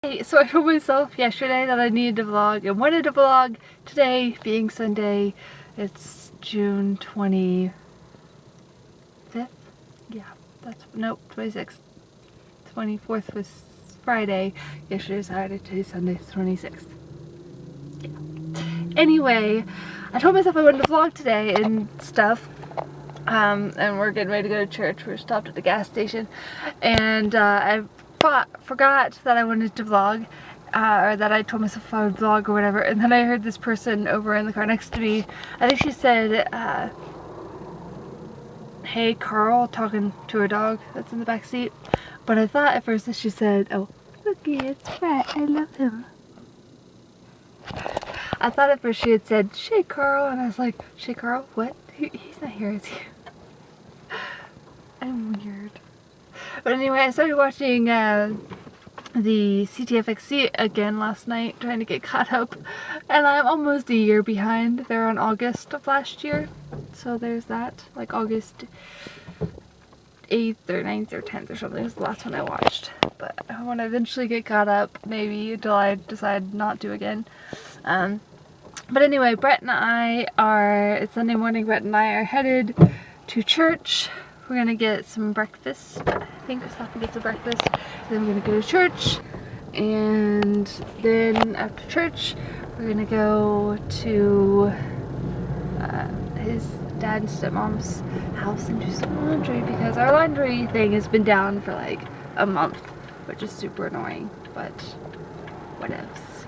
Hey, so I told myself yesterday that I needed to vlog and wanted to vlog today, being Sunday. It's June 25th? Yeah, nope, 26th. 24th was Friday. Yesterday's Saturday, today's Sunday, it's 26th. Yeah. Anyway, I told myself I wanted to vlog today and stuff. And we're getting ready to go to church. We're stopped at the gas station. And I forgot that I wanted to vlog. Or that I told myself I would vlog or whatever, and then I heard this person over in the car next to me. I think she said, "Hey Carl," talking to her dog that's in the back seat. But I thought at first that she said, "Oh, looky, it's Brett. I love him." I thought at first she had said, "Shay Carl," and I was like, "Shay Carl? What? He's not here, is he?" I'm weird. But anyway, I started watching the CTFXC again last night, trying to get caught up, and I'm almost a year behind. They're on August of last year, so there's that, like August 8th or 9th or 10th or something was the last one I watched. But I want to eventually get caught up, maybe until I decide not to again. But anyway, Brett and I are, it's Sunday morning, Brett and I are headed to church. We're gonna get some breakfast. I think we're stopping to get some breakfast. Then we're gonna go to church. And then after church, we're gonna go to his dad and stepmom's house and do some laundry because our laundry thing has been down for like a month, which is super annoying, but whatevs.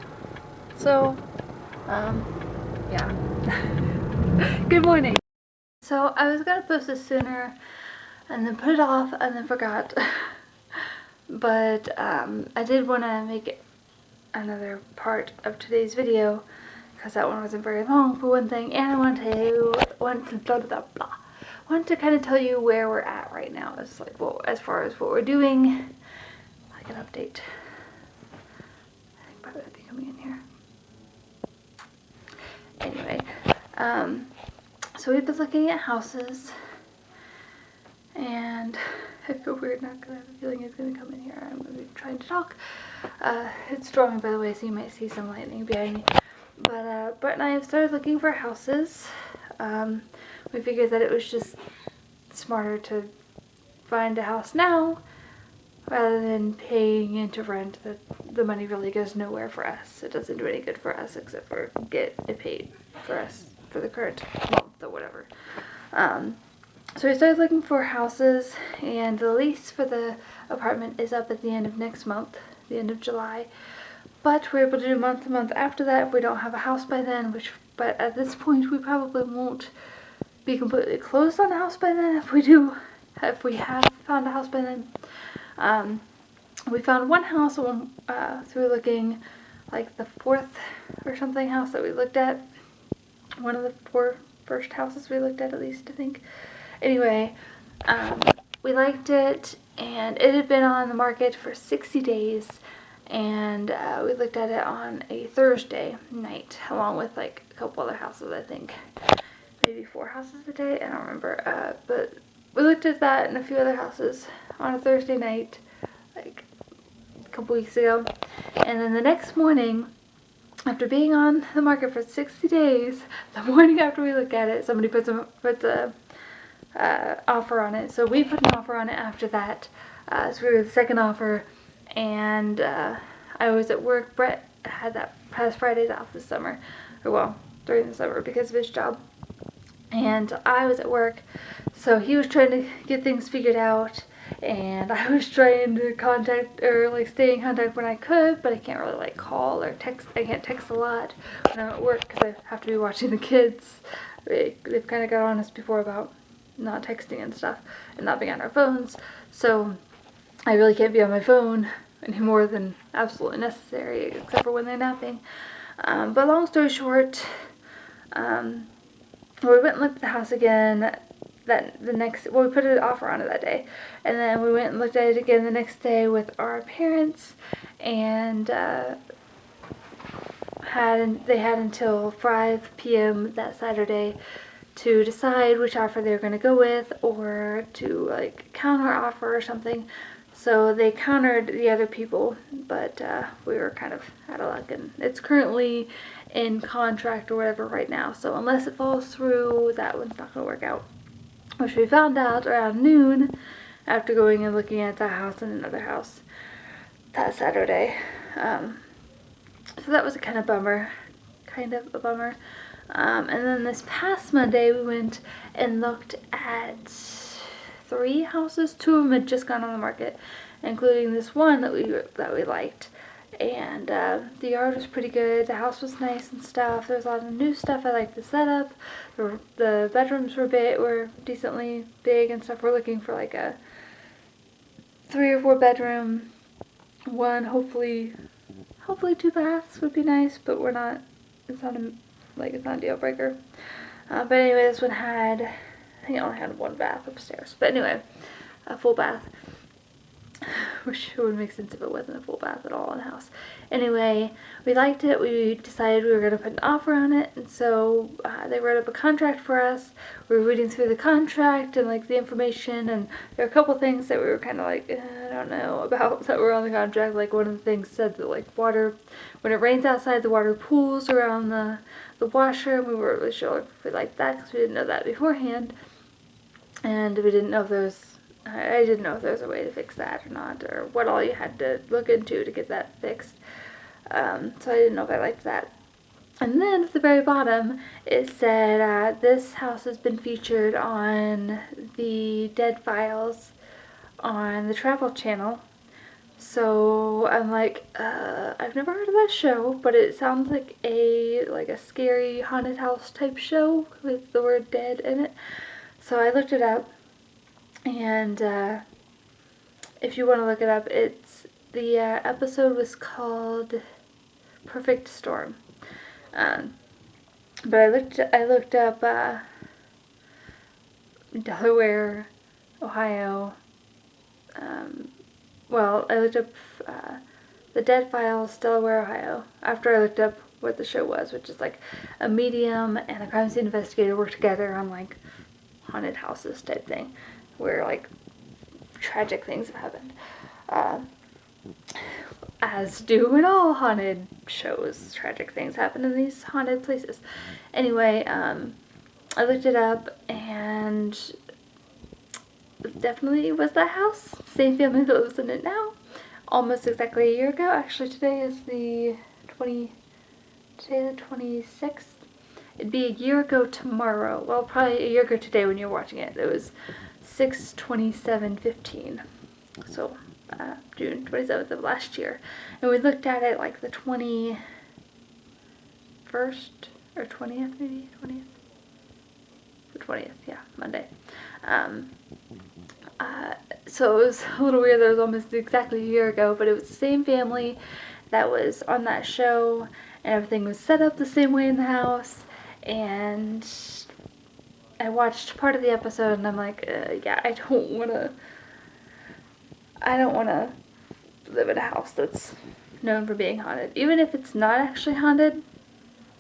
So, yeah. Good morning. So I was gonna post this sooner and then put it off and then forgot. But I did want to make another part of today's video because that one wasn't very long for one thing, and I want to kind of tell you where we're at right now. It's like, well, as far as what we're doing, like an update. I think Brett would be coming in here. Anyway, so we've been looking at houses, and I feel weird not gonna have a feeling he's gonna come in here. I'm gonna be trying to talk. It's storming, by the way, so you might see some lightning behind me. But Brett and I have started looking for houses. We figured that it was just smarter to find a house now rather than paying into rent. That the money really goes nowhere for us. It doesn't do any good for us except for get it paid for us for the current month or whatever. So we started looking for houses, and the lease for the apartment is up at the end of next month, the end of July. But we're able to do month to month after that if we don't have a house by then, but at this point we probably won't be completely closed on a house by then if we have found a house by then. We found one house through looking, like the fourth or something house that we looked at. One of the four first houses we looked at least, I think. Anyway, we liked it, and it had been on the market for 60 days. And we looked at it on a Thursday night, along with like a couple other houses, I think. Maybe 4 houses a day, I don't remember. But we looked at that and a few other houses on a Thursday night, like a couple weeks ago. And then the next morning, after being on the market for 60 days, the morning after we look at it, somebody puts a offer on it. So we put an offer on it after that. So we were the second offer. And I was at work. Brett had that past Fridays off this summer, or well, during the summer because of his job. And I was at work, so he was trying to get things figured out, and I was trying to contact, or like stay in contact when I could, but I can't really like call or text. I can't text a lot when I'm at work because I have to be watching the kids. They've kind of got on us before about not texting and stuff, and not being on our phones, so I really can't be on my phone any more than absolutely necessary, except for when they're napping. But long story short, we went and looked at the house again. We put an offer on it that day, and then we went and looked at it again the next day with our parents, and they had until 5 p.m. that Saturday to decide which offer they were going to go with, or to like counter offer or something. So they countered the other people, but we were kind of out of luck, and it's currently in contract or whatever right now. So unless it falls through, that one's not going to work out. Which we found out around noon after going and looking at that house and another house that Saturday. So that was a kind of a bummer. And then this past Monday we went and looked at 3 houses. 2 of them had just gone on the market, including this one that we liked. And the yard was pretty good. The house was nice and stuff. There was a lot of new stuff. I liked the setup. The bedrooms were decently big and stuff. We're looking for like a 3 or 4 bedroom one. Hopefully 2 baths would be nice, but it's not a deal breaker. But anyway, this one I think it only had 1 bath upstairs. But anyway, a full bath. Which would make sense if it wasn't a full bath at all in the house. Anyway, we liked it. We decided we were going to put an offer on it, and so they wrote up a contract for us. We were reading through the contract and like the information, and there were a couple things that we were kind of like, I don't know about that were on the contract. Like one of the things said that like water, when it rains outside, the water pools around the washer, and we weren't really sure if we liked that because we didn't know that beforehand, and we didn't know if there was I didn't know if there was a way to fix that or not, or what all you had to look into to get that fixed. So I didn't know if I liked that. And then at the very bottom, it said, this house has been featured on the Dead Files on the Travel Channel. So I'm like, I've never heard of that show, but it sounds like a scary haunted house type show with the word dead in it. So I looked it up. And if you want to look it up, the episode was called Perfect Storm. But I looked up Delaware, Ohio. I looked up the Dead Files, Delaware, Ohio. After I looked up what the show was, which is like a medium and a crime scene investigator work together on like haunted houses type thing, where like tragic things have happened, as do in all haunted shows. Tragic things happen in these haunted places. Anyway, I looked it up, and it definitely was that house. Same family that lives in it now. Almost exactly a year ago. Actually, today is the 26th. It'd be a year ago tomorrow. Well, probably a year ago today when you're watching it. It was 6/27/15, so June 27th of last year, and we looked at it like the 21st or 20th, maybe 20th, the 20th, yeah, Monday. So it was a little weird. That was almost exactly a year ago, but it was the same family that was on that show, and everything was set up the same way in the house. And I watched part of the episode, and I'm like, yeah, I don't want to live in a house that's known for being haunted. Even if it's not actually haunted,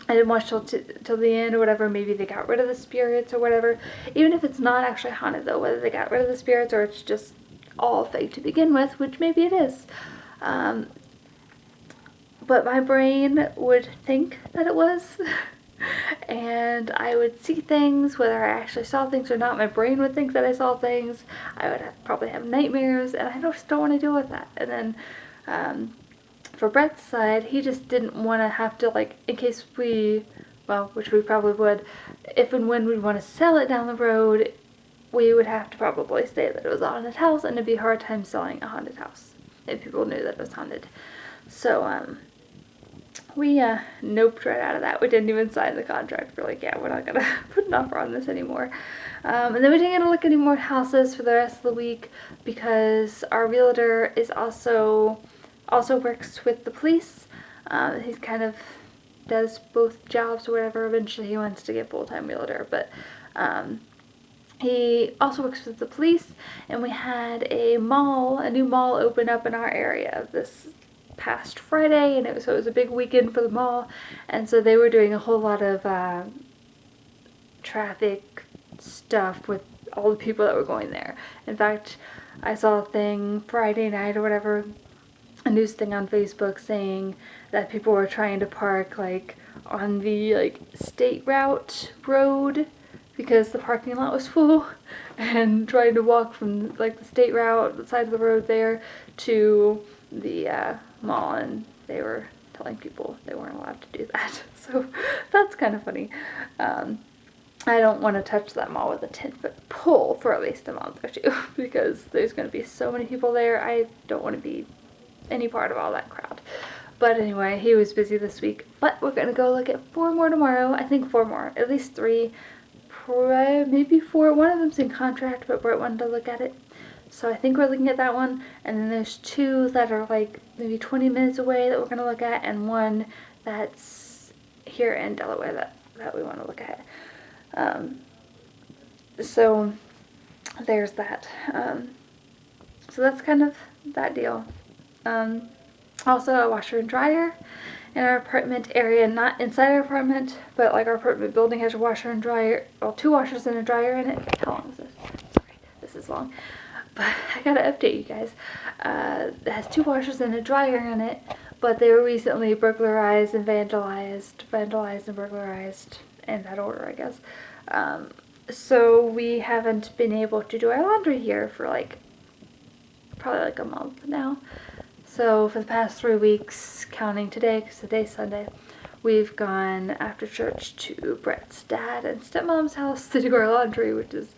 I didn't watch till the end or whatever. Maybe they got rid of the spirits or whatever. Even if it's not actually haunted, though, whether they got rid of the spirits or it's just all fake to begin with, which maybe it is. But my brain would think that it was. And I would see things, whether I actually saw things or not. My brain would think that I saw things. I would probably have nightmares, and I just don't want to deal with that. And then for Brett's side, he just didn't want to have to, like, in case which we probably would, if and when we want to sell it down the road, we would have to probably say that it was a haunted house, and it'd be a hard time selling a haunted house if people knew that it was haunted. So, we noped right out of that. We didn't even sign the contract. We're like, yeah, we're not gonna put an offer on this anymore. And then we didn't get to look at any more houses for the rest of the week because our realtor is also works with the police. He's kind of does both jobs or whatever. Eventually he wants to get full-time realtor, but he also works with the police, and we had a new mall open up in our area this past Friday, and it was a big weekend for the mall, and so they were doing a whole lot of traffic stuff with all the people that were going there. In fact, I saw a thing Friday night or whatever, a news thing on Facebook saying that people were trying to park like on the like state route road because the parking lot was full, and trying to walk from like the state route, the side of the road there, to the mall, and they were telling people they weren't allowed to do that. So that's kind of funny. I don't want to touch that mall with a 10-foot pole for at least a month or two because there's going to be so many people there. I don't want to be any part of all that crowd. But anyway, he was busy this week. But we're going to go look at 4 more tomorrow. I think 4 more. At least 3. Maybe 4. One of them's in contract, but Brett wanted to look at it. So I think we're looking at that one. And then there's 2 that are like maybe 20 minutes away that we're going to look at. And 1 that's here in Delaware that we want to look at. So there's that. So that's kind of that deal. Also a washer and dryer in our apartment area, not inside our apartment, but like our apartment building has a washer and dryer, well, 2 washers and a dryer in it. How long is this? Sorry, this is long. But I gotta update you guys. It has 2 washers and a dryer in it, but they were recently burglarized and vandalized and burglarized in that order, I guess. So we haven't been able to do our laundry here for like probably like a month now. So for the past 3 weeks, counting today because today's Sunday, we've gone after church to Brett's dad and stepmom's house to do our laundry, which is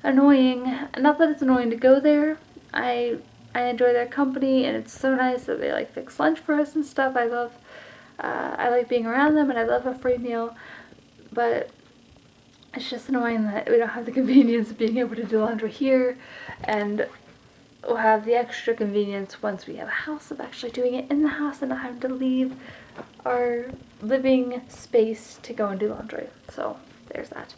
annoying. Not that it's annoying to go there. I enjoy their company, and it's so nice that they like fix lunch for us and stuff. I like being around them, and I love a free meal, but it's just annoying that we don't have the convenience of being able to do laundry here, and we'll have the extra convenience once we have a house of actually doing it in the house and not having to leave our living space to go and do laundry. So there's that.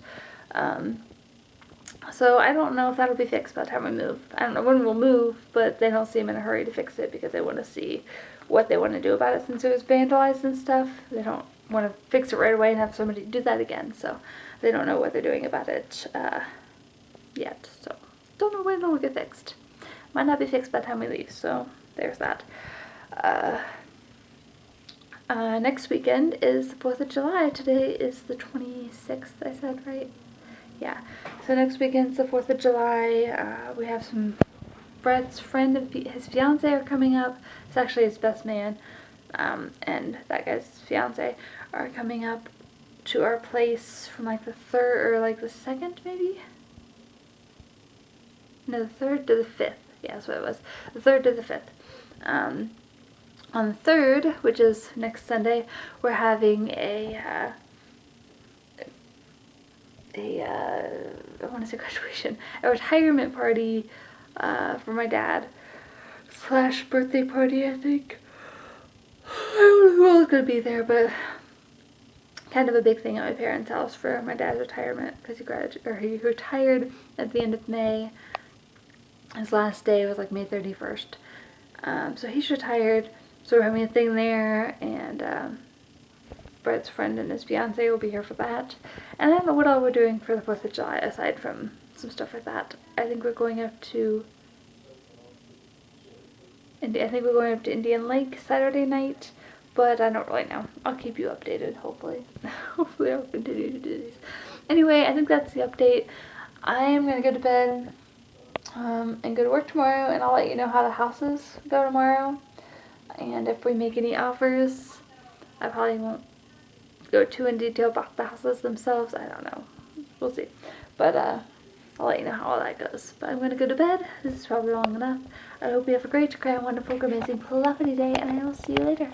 So I don't know if that'll be fixed by the time we move. I don't know when we'll move, but they don't seem in a hurry to fix it because they want to see what they want to do about it since it was vandalized and stuff. They don't want to fix it right away and have somebody do that again. So they don't know what they're doing about it yet. So don't know when it'll get fixed. Might not be fixed by the time we leave. So there's that. Next weekend is the 4th of July. Today is the 26th, I said, right? Yeah. So next weekend's the 4th of July. We have some Brett's friend and his fiance are coming up. It's actually his best man. And that guy's fiance are coming up to our place from like the 3rd or like the 2nd maybe? No, the 3rd to the 5th. Yeah, that's what it was. The 3rd to the 5th. On the 3rd, which is next Sunday, we're having I want to say graduation, a retirement party for my dad / birthday party, I think. I don't know who else is going to be there, but kind of a big thing at my parents' house for my dad's retirement because he retired at the end of May. His last day was like May 31st. So he's retired, so we're having a thing there, and Brett's friend and his fiance will be here for that. And I don't know what all we're doing for the 4th of July aside from some stuff like that. I think we're going up to Indian Lake Saturday night, but I don't really know. I'll keep you updated, hopefully. Hopefully I'll continue to do these. Anyway, I think that's the update. I am going to go to bed and go to work tomorrow, and I'll let you know how the houses go tomorrow. And if we make any offers, I probably won't go too in detail about the houses themselves. I don't know. We'll see. But I'll let you know how all that goes. But I'm going to go to bed. This is probably long enough. I hope you have a great, grand, wonderful, amazing, lovely day, and I will see you later.